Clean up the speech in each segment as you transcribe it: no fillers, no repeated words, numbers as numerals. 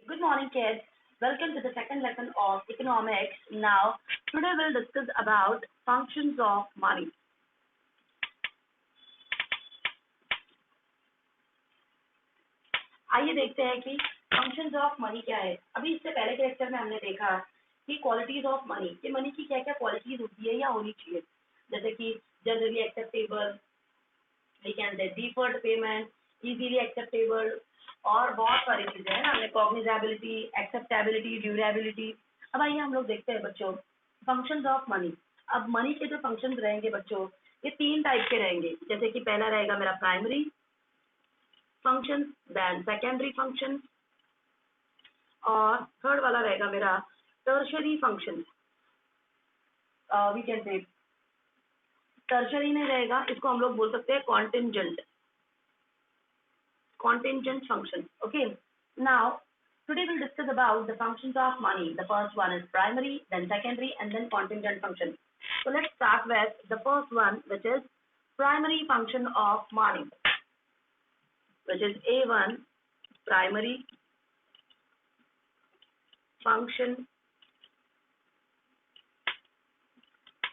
Good morning, kids. Welcome to the second lesson of economics. Now, today we'll discuss about functions of money. आइए देखते हैं कि functions of money क्या है। अभी इससे पहले के लेक्चर में हमने देखा कि क्वालिटीज ऑफ मनी, कि मनी की क्या क्या क्वालिटीज होती है या होनी चाहिए, जैसे कि generally acceptable, we can say deferred payment, easily acceptable और बहुत सारी चीजें हैं ना। हमने कॉग्निजेबिलिटी, एक्सेप्टेबिलिटी, ड्यूरेबिलिटी। अब आइए हम लोग देखते हैं बच्चों फंक्शंस ऑफ मनी। अब मनी के जो फंक्शंस रहेंगे बच्चों, ये तीन टाइप के रहेंगे। जैसे कि पहला रहेगा मेरा primary function, then secondary function और थर्ड वाला रहेगा मेरा tertiary function. We can say tertiary में रहेगा, इसको हम लोग बोल सकते हैं contingent function. Okay, now today we'll discuss about the functions of money. The first one is primary, then secondary, and then contingent function. So let's start with the first one, which is primary function of money, which is A1, primary function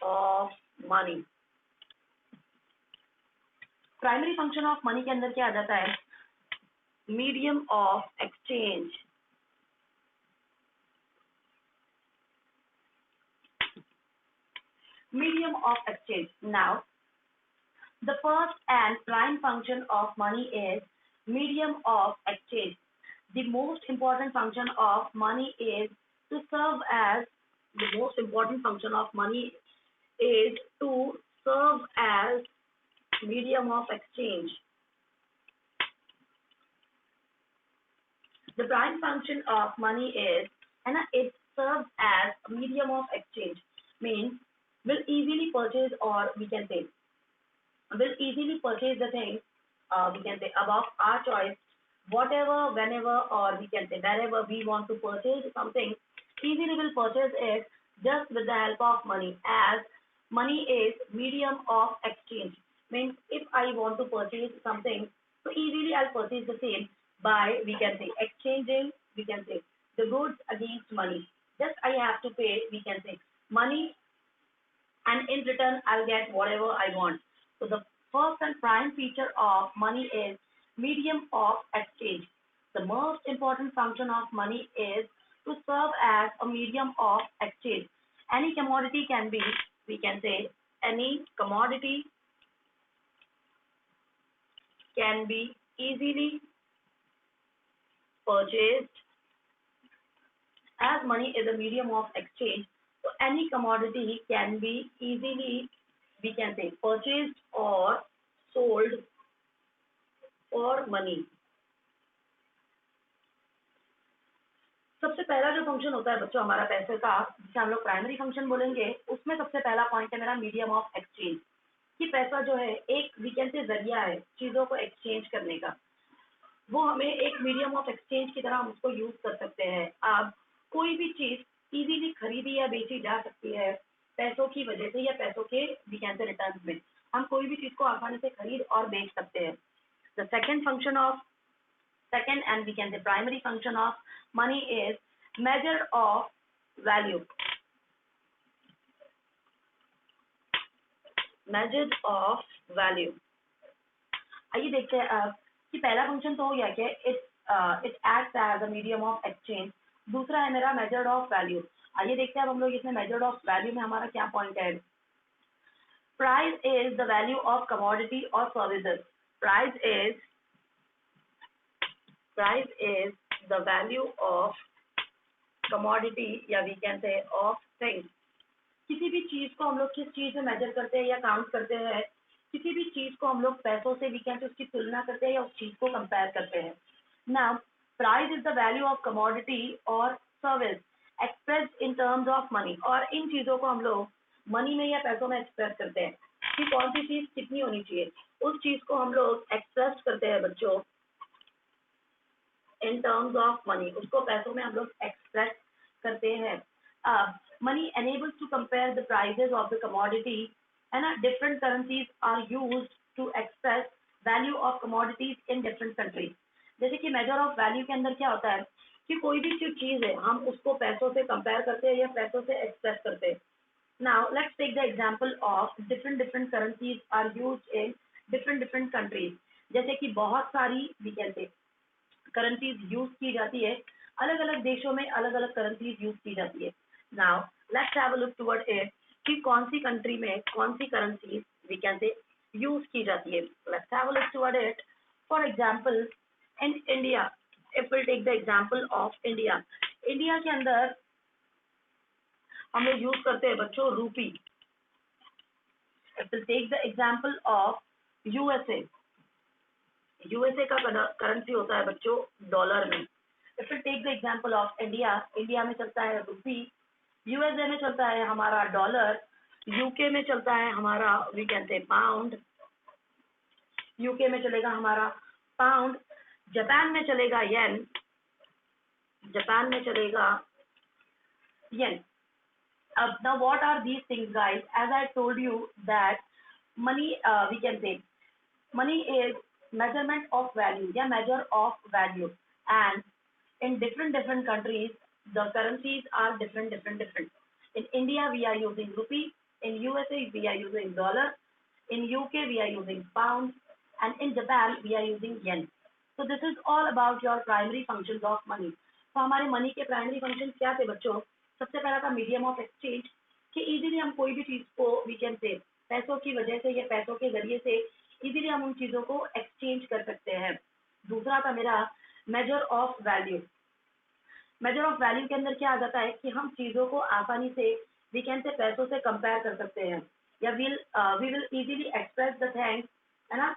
of money. Primary function of money के अंदर क्या आ जाता है? Medium of exchange. Medium of exchange. Now, the first and prime function of money is medium of exchange. The most important function of money is to serve as the most important function of money is to serve as medium of exchange. The prime function of money is, and it serves as a medium of exchange, means will easily purchase, or we can say will easily purchase the things, we can say above our choice, whatever, whenever, or we can say wherever we want to purchase something, easily will purchase it just with the help of money, as money is medium of exchange. Means if I want to purchase something, so easily I'll purchase the same by, we can say, exchanging, we can say, the goods against money. Just I have to pay, we can say, money, and in return I'll get whatever I want. So the first and prime feature of money is medium of exchange. The most important function of money is to serve as a medium of exchange. Any commodity can be, we can say, any commodity can be easily purchased, as money is a medium of exchange. So any commodity can be easily, we can say, purchased or sold for money. सबसे पहला जो function होता है बच्चों हमारा पैसे का, जिसे हम लोग प्राइमरी फंक्शन बोलेंगे, उसमें सबसे पहला पॉइंट है मेरा मीडियम ऑफ एक्सचेंज। कि पैसा जो है एक, वी कैन से, जरिया है चीजों को एक्सचेंज करने का। वो हमें एक मीडियम ऑफ एक्सचेंज की तरह हम उसको यूज कर सकते हैं। अब कोई भी चीज इजीली खरीदी या बेची जा सकती है पैसों की वजह से, या पैसों के, वी कैन से, रिटर्न में हम कोई भी चीज को आसानी से खरीद और बेच सकते हैं। The second function of, second and we can say primary function of money is measure of value. Measure of value. आइए देखते हैं अब कि पहला फंक्शन तो हो गया कि it acts as a medium of exchange। दूसरा है मेरा measured of value। आइए देखते हैं अब हम लोग इसमें measured of value में हमारा क्या पॉइंट है। Price is the value of commodity or services. Price is the value of commodity, या we can say of things. किसी भी चीज को हम लोग किस चीज में मेजर करते हैं या काउंट करते हैं, किसी भी चीज को हम लोग पैसों से, वी कैन से, उसकी तुलना करते हैं या उस चीज को कंपेयर करते हैं। Now price is the value of commodity और service expressed in terms of money. और इन चीजों को हम लोग मनी में या पैसों में एक्सप्रेस करते हैं कि कौन सी चीज कितनी होनी चाहिए, उस चीज को हम लोग एक्सप्रेस करते हैं बच्चों इन टर्म्स ऑफ मनी। उसको पैसों में हम लोग एक्सप्रेस करते हैं। Money enables to compare the prices of the commodity, and different currencies are used to express value of commodities in different countries. जैसे कि मेजर ऑफ वैल्यू के अंदर क्या होता है कि कोई भी जो चीज है हम उसको पैसों से कंपेयर करते हैं या पैसों से एक्सप्रेस करते हैं। Now let's take the example of different different currencies are used in different different countries. जैसे कि बहुत सारी we can say currencies use की जाती है, अलग अलग देशों में अलग अलग करेंसीज यूज की जाती है। Now let's have a look toward it कि कौन सी कंट्री में कौन सी currencies we can say use की जाती है। Let's have a look toward it. For example in India, if will take the example of India, India के अंदर हम लोग यूज करते हैं बच्चों rupee. If will take the example of USA, USA का करेंसी होता है बच्चों डॉलर में। If will take the example of India, India में चलता है रूपी, यूएसए में चलता है हमारा डॉलर, यूके में चलता है हमारा we can say pound, UK में चलेगा हमारा पाउंड, जापान में चलेगा येन, जापान में चलेगा येन। Now what are these things guys? As I told you that money, we can say money is measurement of value, yeah, measure of value, and in different different countries the currencies are different. In India we are using rupee, in USA we are using dollar, in UK we are using pound, and in Japan we are using yen. So this is all about your primary functions of money. तो हमारे money के primary function क्या थे बच्चों? सबसे पहला था medium of exchange, कि इजीली हम कोई भी चीज को वी कैन से पैसों की वजह से या पैसों के जरिए से इजीली हम उन चीजों को एक्सचेंज कर सकते हैं। दूसरा था मेरा measure of value. Measure of value के अंदर क्या आ जाता है कि हम चीजों को आसानी से वी कैन से पैसों से कंपेयर कर सकते हैं, या we will easily express the things, है ना,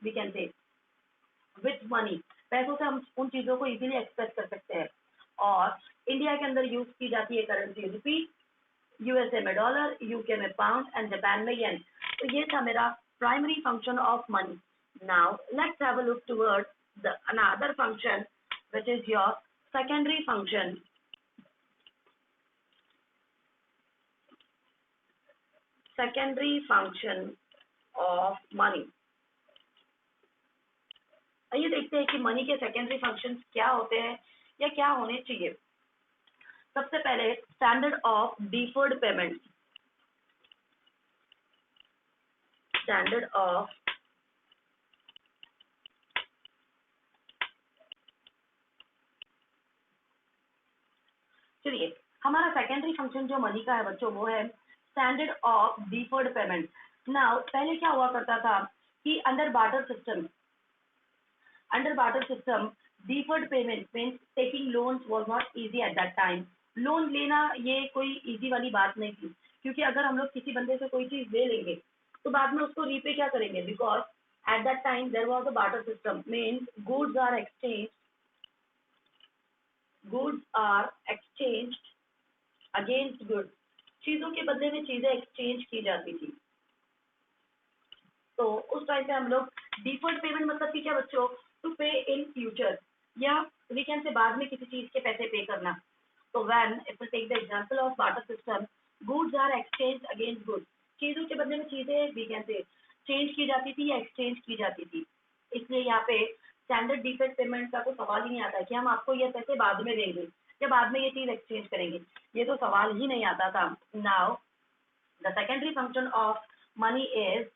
we can say with money, पैसों से हम उन चीजों को इजीली एक्सप्रेस कर सकते हैं। और इंडिया के अंदर यूज की जाती है करेंसी रुपी, यूएसए में डॉलर, यूके में पाउंड एंड जापान में येन। तो ये था मेरा primary function of money. Now let's have a look toward the another function which is your secondary function. Secondary function of money. आइए देखते हैं कि मनी के सेकेंडरी फंक्शंस क्या होते हैं या क्या होने चाहिए। सबसे पहले standard of deferred payment. Standard of चलिए, हमारा सेकेंडरी फंक्शन जो मनी का है बच्चों वो है standard of deferred payment. Now पहले क्या हुआ करता था कि under barter system, deferred payment means taking loans was not easy at that time. Loan लेना ये कोई इजी वाली बात नहीं थी, क्योंकि अगर हम लोग किसी बंदे से कोई चीज ले लेंगे तो बाद में उसको रीपे क्या करेंगे, because at that time there was a barter system, means goods are exchange against goods. चीजों के बदले में चीजें एक्सचेंज की जाती थी। तो उस टाइम पे हम लोग डिफर्ड पेमेंट मतलब कि क्या बच्चों, टू पे इन फ्यूचर, या वी कैन से बाद में किसी चीज के पैसे पे करना। तो when if we take the example of barter system, goods are exchange against goods, चीजों के बदले में चीजें वी कैन से चेंज की जाती थी या एक्सचेंज की जाती थी। इसलिए यहाँ पे स्टैंडर्ड डिफर्ड पेमेंट का तो सवाल ही नहीं आता है कि हम आपको ये पैसे बाद में देंगे या बाद में ये चीज एक्सचेंज करेंगे, ये तो सवाल ही नहीं आता था। Now the secondary function of money is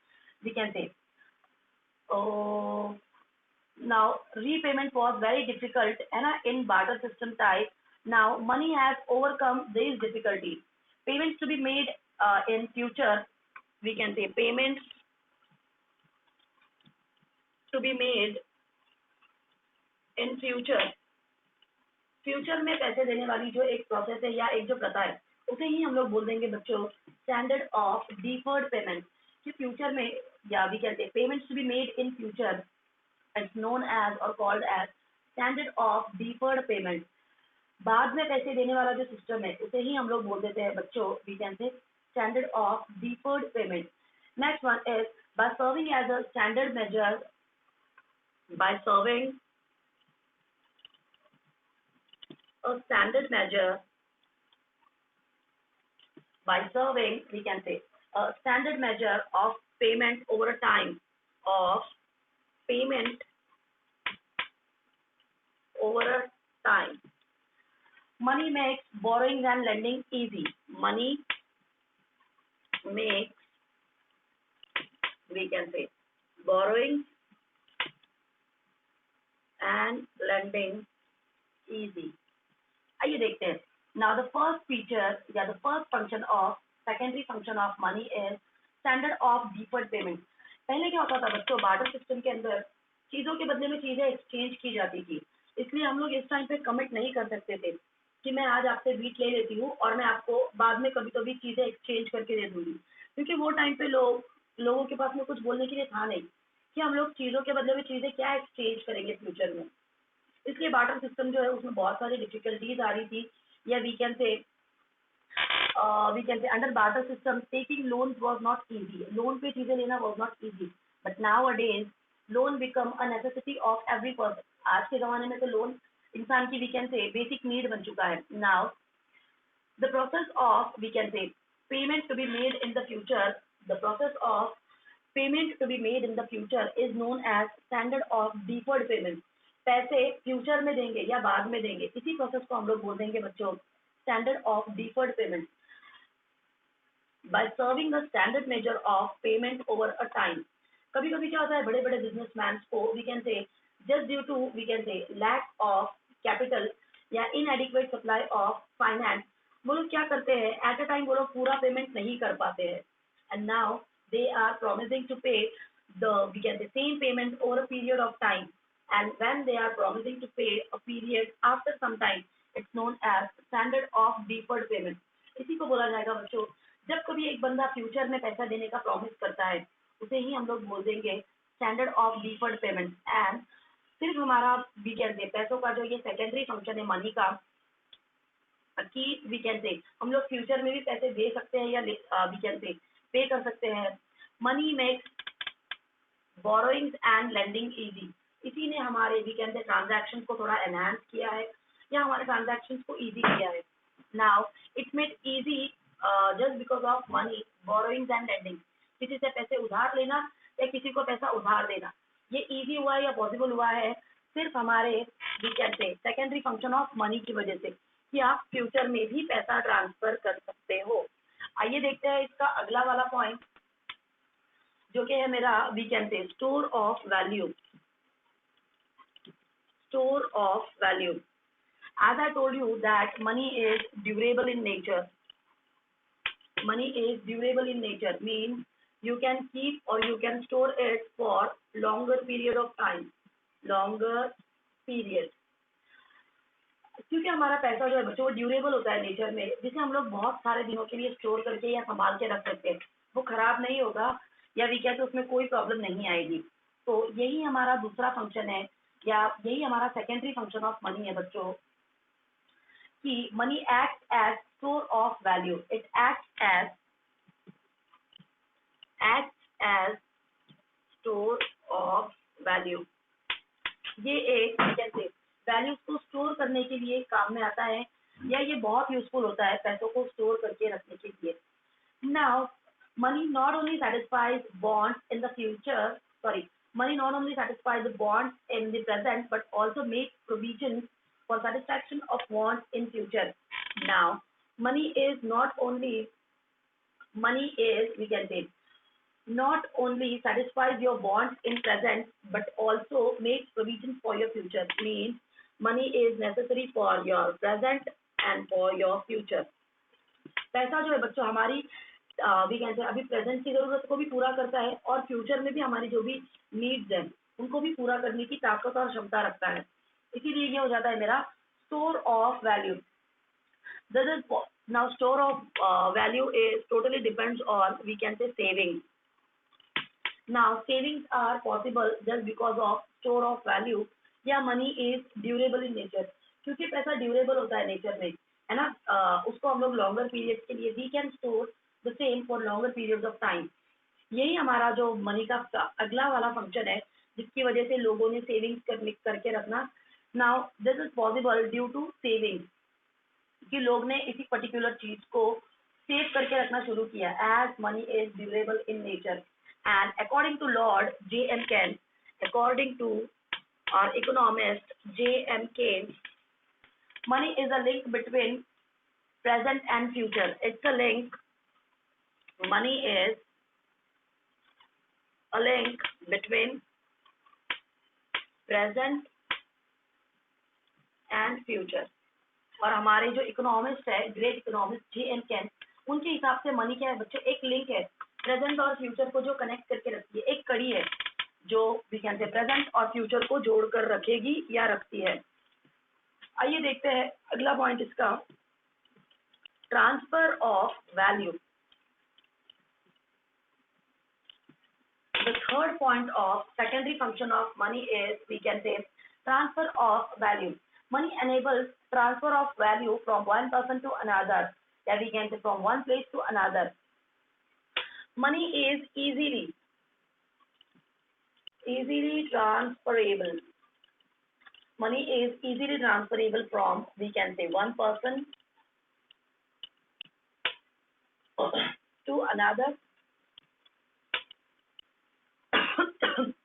we can say, oh, now repayment was very difficult and in barter system type. Now money has overcome these difficulties. Payments to be made in future, we can say payments to be made in future, future में पैसे देने वाली जो एक process है या एक जो प्रथा है उसे ही हम लोग बोल देंगे बच्चों स्टैंडर्ड ऑफ डिफर्ड पेमेंट। कि फ्यूचर में या वी कहते हैं payments to be made in future, it's known as और called as standard of deferred payment. बाद में पैसे देने वाला जो सिस्टम है उसे ही हम लोग बोल देते हैं बच्चों we can say standard of deferred payment. Next one is by serving as a standard measure, by serving a standard measure, by serving we can say a standard measure of payment over a time, of payment over a time. Money makes borrowing and lending easy. Money makes, we can say, borrowing and lending easy. आइए देखते हैं. Now the first feature या the first function of secondary function of money is standard of deferred payment. पहले क्या होता था बच्चों, barter system के अंदर चीजों के बदले में चीजें एक्सचेंज की जाती थी. इसलिए हम लोग इस टाइम पे कमिट नहीं कर सकते थे कि मैं आज आपसे बीट ले लेती हूँ और मैं आपको बाद में कभी कभी चीजें एक्सचेंज करके दे दूंगी, क्योंकि वो टाइम पे लोगों के पास में कुछ बोलने के लिए था नहीं कि हम लोग चीजों के बदले में चीजें क्या एक्सचेंज करेंगे फ्यूचर में. इसलिए बार्टर सिस्टम जो है उसमें बहुत सारी डिफिकल्टीज आ रही थी, या we can say under barter system taking loans was not easy. Loan पे चीजें लेना was not easy, but nowadays loan become a necessity of every person. आज के जमाने में तो लोन इंसान की we can say basic need बन चुका है. Now the process of we can say payment to be made in the future, the process of payment to be made in the future is known as standard of deferred payment. पैसे future में देंगे या बाद में देंगे, इसी process को हम लोग बोल देंगे बच्चों standard of deferred payment. by serving a standard measure of payment over a time. कभी कभी क्या होता है, बड़े बड़े बिजनेसमैन को we can say just due to we can say lack of capital या inadequate supply of finance, वो लोग क्या करते हैं at a time वो लोग पूरा पेमेंट नहीं कर पाते हैं, and now they are promising to pay the we can say same payment over a period of time, and when they are promising to pay a period after some time, it's known as standard of deferred payment. इसी को बोला जाएगा बच्चों, जब कभी एक बंदा future में पैसा देने का प्रॉमिस करता है उसे ही हम लोग बोल देंगे standard of deferred payment. And सिर्फ हमारा वी कैन से पैसों का जो ये सेकेंडरी फंक्शन है मनी का, कि वी कैन से हम लोग फ्यूचर में भी पैसे दे सकते हैं या वी कैन से पे कर सकते हैं. Money makes borrowings and lending easy. इसी ने हमारे वी कैन से ट्रांजैक्शन को थोड़ा एनहांस किया है या हमारे ट्रांजैक्शन को इजी किया है. Now it made easy just because of money borrowings and lending. किसी से पैसे उधार लेना या किसी को पैसा उधार देना, ये इजी हुआ है या पॉसिबल हुआ है सिर्फ हमारे we can say secondary function of money की वजह से, कि आप फ्यूचर में भी पैसा ट्रांसफर कर सकते हो. आइए देखते हैं इसका अगला वाला पॉइंट जो कि है मेरा we can say store of value. Store of value, as I told you that money is durable in nature. Money is durable in nature means you can keep or you can store it for longer period of time. Longer period. क्योंकि हमारा पैसा जो है बच्चों वो durable होता है nature में, जिसे हम लोग बहुत सारे दिनों के लिए स्टोर करके या संभाल के रख सकते हैं. वो खराब नहीं होगा या वी कहते उसमें कोई प्रॉब्लम नहीं आएगी. तो यही हमारा दूसरा फंक्शन है या यही हमारा सेकेंडरी फंक्शन ऑफ मनी है बच्चों, कि money acts as store of value. It acts as store of value. ये एक कैसे वैल्यूज को स्टोर करने के लिए काम में आता है या ये बहुत यूजफुल होता है पैसों को स्टोर करके रखने के लिए. Now money not only satisfies bonds in the future, money not only satisfies the bonds in the present but also makes provisions for satisfaction of wants in future. Now, money is we can say not only satisfies your wants in present but also makes provision for your future. Means money is necessary for your present and for your future. पैसा जो है बच्चों हमारी we can से अभी present की जरूरत को भी पूरा करता है और फ्यूचर में भी हमारी जो भी नीड्स हैं उनको भी पूरा करने की ताकत और क्षमता रखता है. इसीलिए ये हो जाता है मेरा store of value. This is now store of value is totally depends on we can say saving. Now savings are possible just because of store of value या money is durable in nature. क्योंकि पैसा durable होता है nature में, है ना, उसको हम लोग लॉन्गर पीरियड के लिए we can store the same for longer period of time. यही हमारा जो मनी का अगला वाला फंक्शन है जिसकी वजह से लोगों ने सेविंग्स करके रखना. Now this is possible due to saving, कि लोग ने इसी पर्टिकुलर चीज को सेव करके रखना शुरू किया. As money is durable in nature and according to lord J.M. Keynes, according to our economist J.M. Keynes, money is a link between present and future. It's a link. Money is a link between present and future. और हमारे जो economist है, great economist J.M. केन, उनके हिसाब से money क्या है बच्चों, एक लिंक है प्रेजेंट और फ्यूचर को जो कनेक्ट करके रखती है, एक कड़ी है जो वी कैन से प्रेजेंट और फ्यूचर को जोड़कर रखेगी या रखती है। आइए देखते हैं अगला पॉइंट इसका, transfer of value. The third point of secondary function of money is, we can say, transfer of value. Money enables transfer of value from one person to another, that we can say from one place to another. Money is easily transferable. Money is easily transferable from, we can say, one person to another.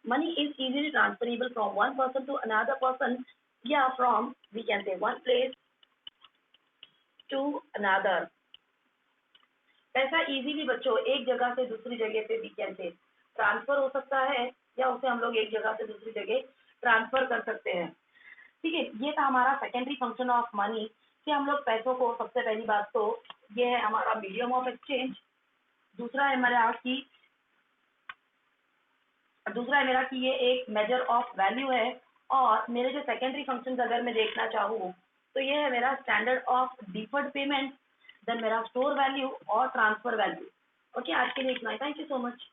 Money is easily transferable from one person to another person, yeah, from, we can say, one place to another. पैसा easily बच्चों एक जगह से दूसरी जगह पे, we can से, transfer हो सकता है या उसे हम लोग एक जगह से दूसरी जगह ट्रांसफर कर सकते हैं। ठीक है, ये था हमारा सेकेंडरी फंक्शन ऑफ मनी कि हम लोग पैसों को, सबसे पहली बात तो ये है हमारा मीडियम ऑफ एक्सचेंज, दूसरा है मेरा कि ये एक मेजर ऑफ वैल्यू है, और मेरे जो सेकेंडरी फंक्शंस अगर मैं देखना चाहूँ तो ये है मेरा standard of deferred payment, then मेरा स्टोर वैल्यू और ट्रांसफर वैल्यू। ओके, आज के लिए इतना ही। Thank you so much.